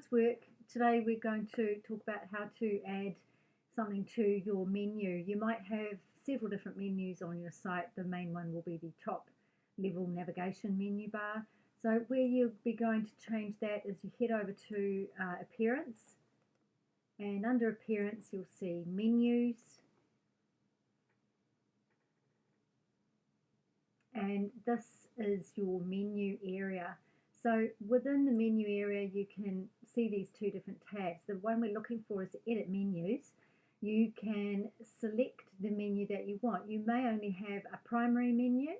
it's work. Today we're going to talk about how to add something to your menu. You might have several different menus on your site. The main one will be the top level navigation menu bar. So where you'll be going to change that is you head over to Appearance, and under Appearance you'll see Menus, and this is your menu area. So within the menu area you can see these two different tabs. The one we're looking for is Edit Menus. You can select the menu that you want. You may only have a primary menu,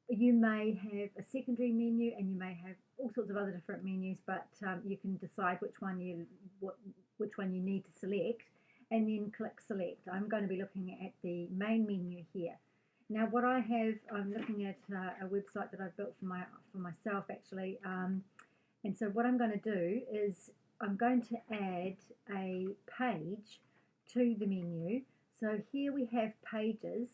you may have a secondary menu, and you may have all sorts of other different menus, but you can decide which one you need to select and then click Select. I'm going to be looking at the main menu here. Now what I have, I'm looking at a website that I've built for myself actually, and so what I'm going to do is I'm going to add a page to the menu. So here we have pages.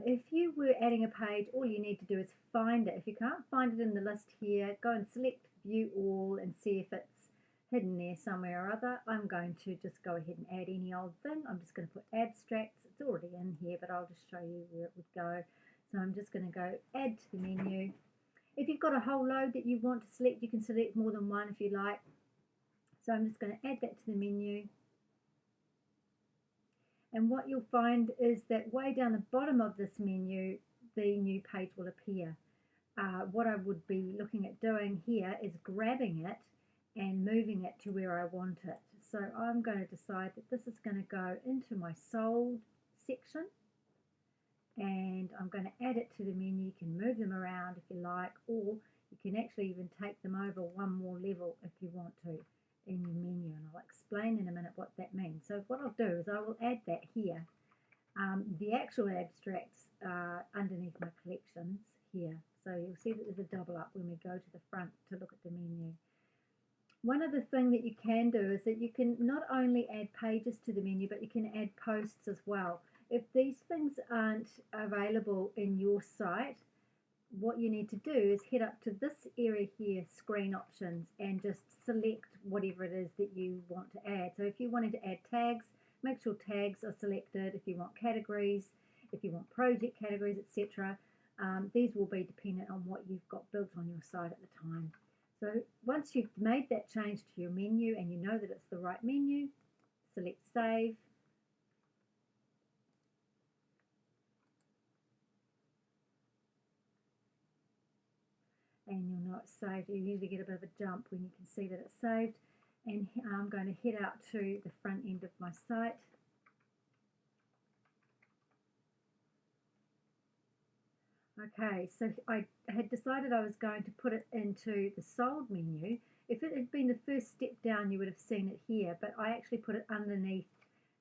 If you were adding a page, all you need to do is find it. If you can't find it in the list here, go and select View All and see if it's hidden there somewhere or other. I'm going to just go ahead and add any old thing. I'm just going to put abstracts. It's already in here, but I'll just show you where it would go. So I'm just going to go add to the menu. If you've got a whole load that you want to select, you can select more than one if you like. So I'm just going to add that to the menu. And what you'll find is that way down the bottom of this menu, the new page will appear. What I would be looking at doing here is grabbing it and moving it to where I want it. So I'm going to decide that this is going to go into my sold section, and I'm going to add it to the menu. You can move them around if you like, or you can actually even take them over one more level if you want to in your menu, and I'll explain in a minute what that means. So what I'll do is I will add that here. The actual abstracts are underneath my collections here, so you'll see that there's a double up when we go to the front to look at the menu. One other thing that you can do is that you can not only add pages to the menu, but you can add posts as well. If these things aren't available in your site, what you need to do is head up to this area here, Screen Options, and just select whatever it is that you want to add. So if you wanted to add tags, make sure tags are selected. If you want categories, if you want project categories, etc., these will be dependent on what you've got built on your site at the time. So once you've made that change to your menu and you know that it's the right menu, select Save. And you'll know it's saved. You usually get a bit of a jump when you can see that it's saved. And I'm going to head out to the front end of my site. Okay, so I had decided I was going to put it into the sold menu. If it had been the first step down, you would have seen it here, but I actually put it underneath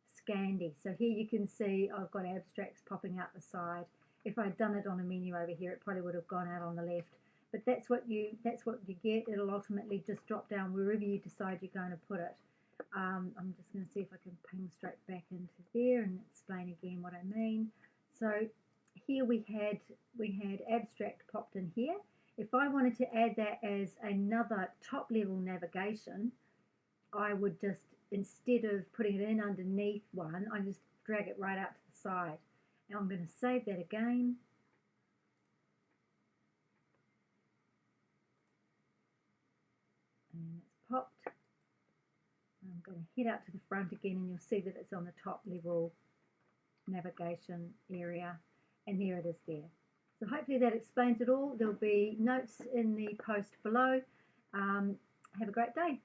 Scandi. So here you can see I've got abstracts popping out the side. If I'd done it on a menu over here, it probably would have gone out on the left. But that's what you get. It'll ultimately just drop down wherever you decide you're going to put it. I'm just going to see if I can ping straight back into there and explain again what I mean. So here we had abstract popped in here. If I wanted to add that as another top level navigation, I would just, instead of putting it in underneath one, I just drag it right out to the side. Now I'm going to save that again. And it's popped. I'm going to head out to the front again, and you'll see that it's on the top level navigation area, and there it is there. So hopefully that explains it all. There'll be notes in the post below. Have a great day.